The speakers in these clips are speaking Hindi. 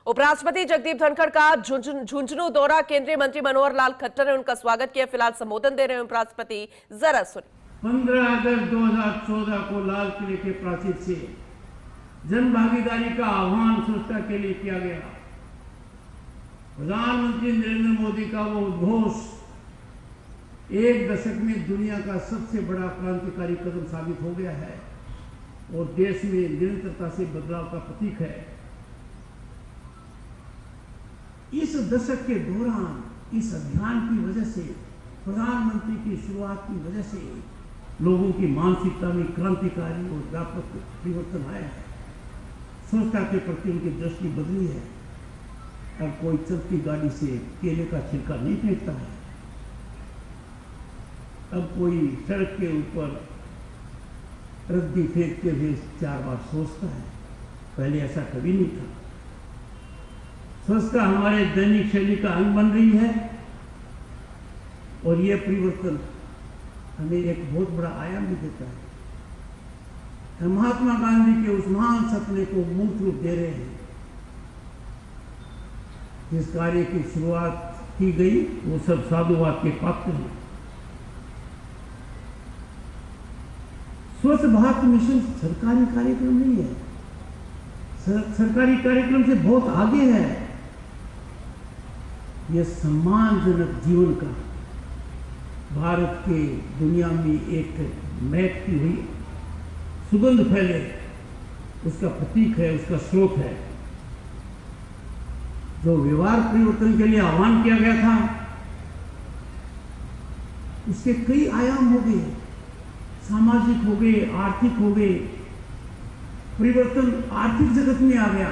उपराष्ट्रपति जगदीप धनखड़ का झुंझुनू दौरा, केंद्रीय मंत्री मनोहर लाल खट्टर ने उनका स्वागत किया। फिलहाल संबोधन दे रहे हैं उपराष्ट्रपति, जरा सुनिए। 15 अगस्त 2014 को लाल किले के प्राचीर से जन भागीदारी का आह्वान स्वच्छता के लिए किया गया। प्रधानमंत्री नरेंद्र मोदी का वो उद्घोष एक दशक में दुनिया का सबसे बड़ा क्रांतिकारी कदम साबित हो गया है और देश में निरंतरता से बदलाव का प्रतीक है। इस दशक के दौरान इस अभियान की वजह से, प्रधानमंत्री की शुरुआत की वजह से लोगों की मानसिकता में क्रांतिकारी और व्यापक परिवर्तन आया है। स्वच्छता के प्रति उनकी दृष्टि बदली है। अब कोई चलती गाड़ी से केले का छिलका नहीं फेंकता है। अब कोई सड़क के ऊपर रद्दी फेंकते हुए 4 बार सोचता है। पहले ऐसा कभी नहीं था। स्वच्छता हमारे दैनिक शैली का अंग बन रही है और यह परिवर्तन हमें एक बहुत बड़ा आयाम भी देता है। हम महात्मा गांधी के उस महान सपने को मूर्त रूप दे रहे हैं। जिस कार्य की शुरुआत की गई वो सब साधुवाद के पात्र हैं। स्वच्छ भारत मिशन सरकारी कार्यक्रम नहीं है, सरकारी कार्यक्रम से बहुत आगे है। यह सम्मानजनक जीवन का भारत के दुनिया में एक महकती हुई सुगंध फैले, उसका प्रतीक है, उसका स्रोत है। जो व्यवहार परिवर्तन के लिए आह्वान किया गया था, उसके कई आयाम हो गए। सामाजिक हो गए, आर्थिक हो गए। परिवर्तन आर्थिक जगत में आ गया,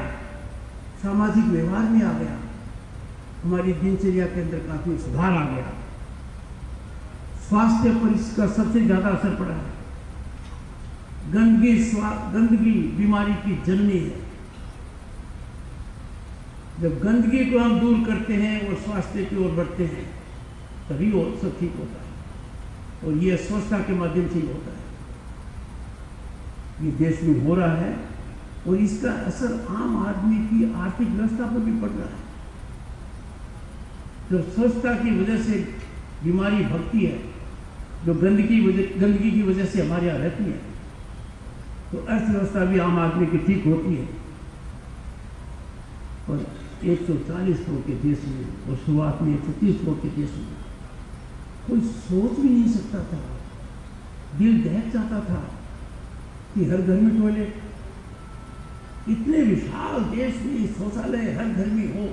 सामाजिक व्यवहार में आ गया, हमारी दिनचर्या के अंदर काफी सुधार आ गया। स्वास्थ्य पर इसका सबसे ज्यादा असर पड़ा है। गंदगी बीमारी की जननी है। जब गंदगी को हम दूर करते हैं और स्वास्थ्य की ओर बढ़ते हैं, तभी वो सब ठीक होता है और यह स्वच्छता के माध्यम से ही होता है। ये देश में हो रहा है और इसका असर आम आदमी की आर्थिक व्यवस्था पर भी पड़ रहा है। जब स्वच्छता की वजह से बीमारी भगती है, जो गंदगी की वजह से हमारे यहाँ रहती है, तो अर्थव्यवस्था भी आम आदमी की ठीक होती है। और 140 करोड़ के देश में और शुरुआत में 130 करोड़ के देश में कोई सोच भी नहीं सकता था, दिल दहक जाता था कि हर घर में टॉयलेट, इतने विशाल देश में शौचालय हर घर में हो,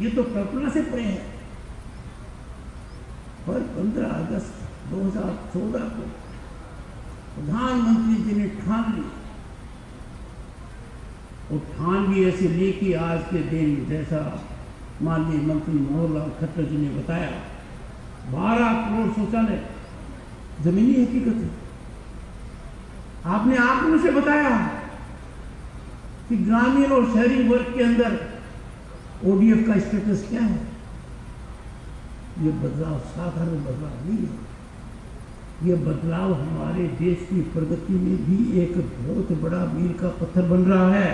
ये तो कल्पना से परे है। पर 15 अगस्त 2014 को प्रधानमंत्री जी ने ठान ली और ठान भी ऐसे ली कि आज के दिन, जैसा माननीय मंत्री मनोहर लाल खट्टर जी ने बताया, 12 करोड़ शौचालय जमीनी हकीकत है। आपने आंकड़ों से बताया कि ग्रामीण और शहरी वर्ग के अंदर ओडीएफ का स्टेटस क्या है। ये बदलाव साधारण बदलाव नहीं है। ये बदलाव हमारे देश की प्रगति में भी एक बहुत बड़ा मील का पत्थर बन रहा है।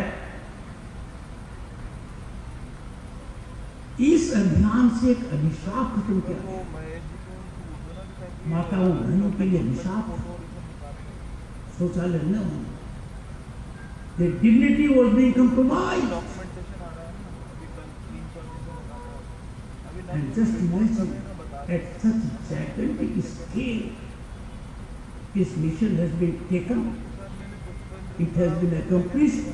इस अभियान से एक अभिशाप खत्म किया गया। माताओं बहनों के लिए अभिशाप, शौचालय न होना, their dignity was being compromised. And just imagine, at such gigantic scale, this mission has been taken, it has been accomplished,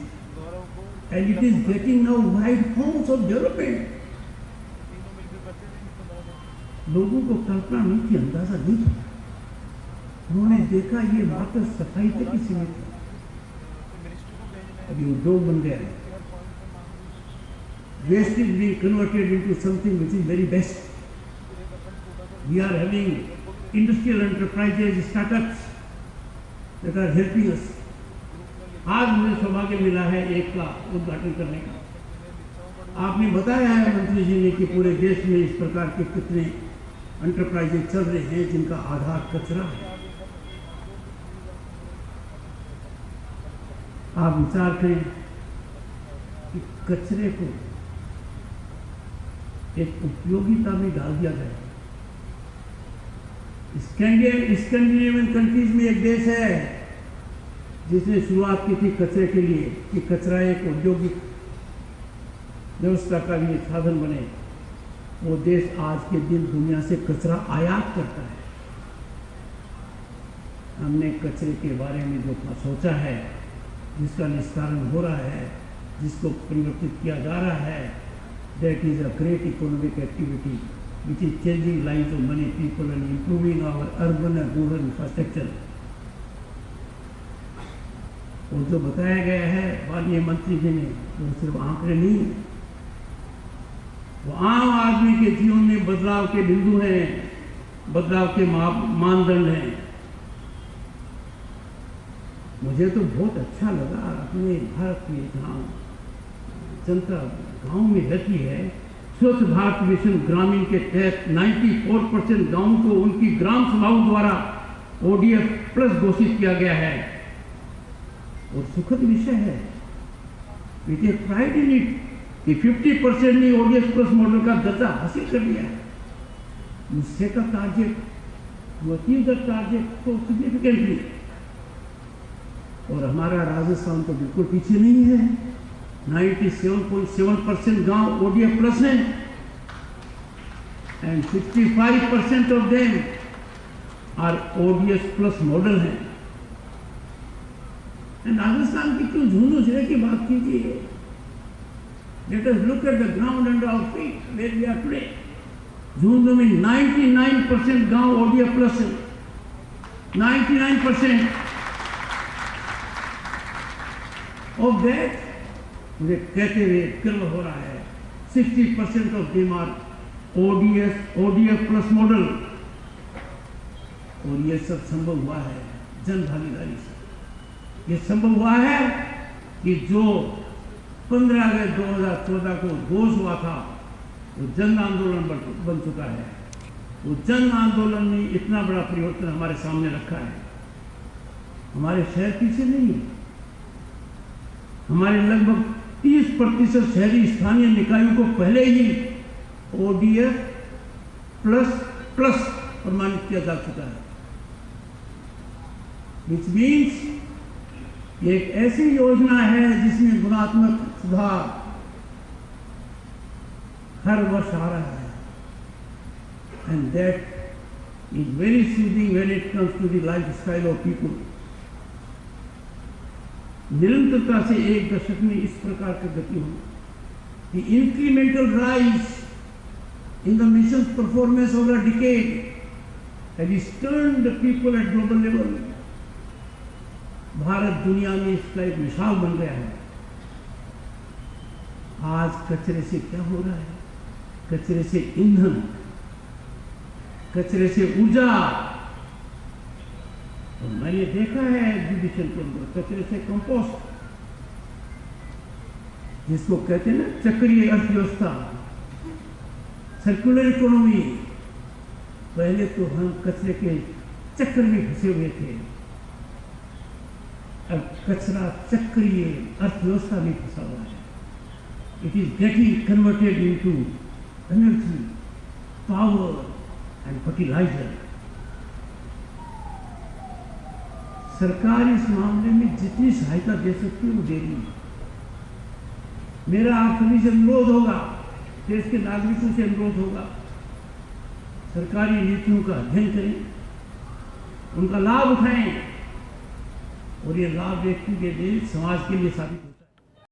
and it is getting now wide forms of development. लोगों को कल्पना नहीं थी, अंदाजा नहीं था। उन्होंने देखा ये मात्र सफाई तक ही सीमित है। अभी उद्योग बन गया है। Waste is being converted into something which is very best. We are having industrial enterprises, startups that are helping us. आज मुझे सौभाग्य मिला है एक का उद्घाटन करने का। आपने बताया है मंत्री जी ने कि पूरे देश में इस प्रकार के कितने एंटरप्राइजेज चल रहे हैं जिनका आधार कचरा है। आप विचार करें कि कचरे को एक उपयोगिता में डाल दिया गया। स्कैंडिनेवियन कंट्रीज में एक देश है जिसने शुरुआत की थी कचरे के लिए कि कचरा एक औद्योगिक व्यवस्था का भी साधन बने। वो देश आज के दिन दुनिया से कचरा आयात करता है। हमने कचरे के बारे में जो सोचा है, जिसका निस्तारण हो रहा है, जिसको परिवर्तित किया जा रहा है, that is a great economic activity which is changing lives of many people and improving our urban and rural infrastructure। और जो बताया गया है माननीय मंत्री जी ने, वो सिर्फ आंकड़े नहीं है, वो आम आदमी के जीवन में बदलाव के बिंदु हैं, बदलाव के मानदंड हैं। मुझे तो बहुत अच्छा लगा अपने भारत में जहाँ जनता गांव में रहती है, स्वच्छ भारत मिशन ग्रामीण के तहत 94% गांव को उनकी ग्राम सभाओं द्वारा ODF प्लस घोषित किया गया है। और सुखद विषय है, we take pride in it कि 50% ने ODF प्लस मॉडल का दर्जा हासिल कर लिया है। मुझसे का टारगेट, वो अचीव द टारगेट तो सिग्निफिकेंटली। और हमारा राजस्थान तो बिल्कुल पीछे नहीं है। 97.7% गांव ODF प्लस हैं and 65% of them are ODS plus model हैं। राजस्थान की क्यों झुंझुनू जिले की बात कीजिए? Let us look at the ground under our feet where we are today. Jhunjhunu में 99% गांव ODF प्लस है, 99% ऑफ दैट। मुझे कहते हुए गर्व हो रहा है 60% of them are ODF plus model. और ये सब संभव हुआ है जन भागीदारी से। ये संभव हुआ है कि जो 15 अगस्त 2014 को घोष हुआ था वो जन आंदोलन बन चुका है। वो जन आंदोलन ने इतना बड़ा परिवर्तन हमारे सामने रखा है। हमारे शहर पीछे नहीं है। हमारे लगभग 30% शहरी स्थानीय निकायों को पहले ही ODF प्लस प्रमाणित किया जा चुका है। विच मीन्स ये एक ऐसी योजना है जिसमें गुणात्मक सुधार हर वर्ष आ रहा है। And that is very soothing when it comes to the lifestyle of people. निरंतरता से एक दशक में इस प्रकार की गति हुई। The incremental rise in the mission performance over a decade has turned the people at global level. Bharat दुनिया में इसका एक मिसाल बन गया है। आज कचरे से क्या हो रहा है? कचरे से ईंधन, कचरे से ऊर्जा। और मैंने देखा है एग्जीबिशन के अंदर कचरे से कंपोस्ट, जिसको कहते हैं ना चक्रीय अर्थव्यवस्था, सर्कुलर इकोनॉमी। पहले तो हम कचरे के चक्र में फंसे हुए थे, अब कचरा चक्रीय अर्थव्यवस्था में फंसा हुआ है। It is getting converted into energy, power and fertiliser. सरकार इस मामले में जितनी सहायता दे सकती है वो दे रही है। मेरा आप सभी से अनुरोध होगा, देश के नागरिकों से अनुरोध होगा, सरकारी नीतियों का अध्ययन करें, उनका लाभ उठाएं और ये लाभ व्यक्ति के लिए, समाज के लिए साबित हो।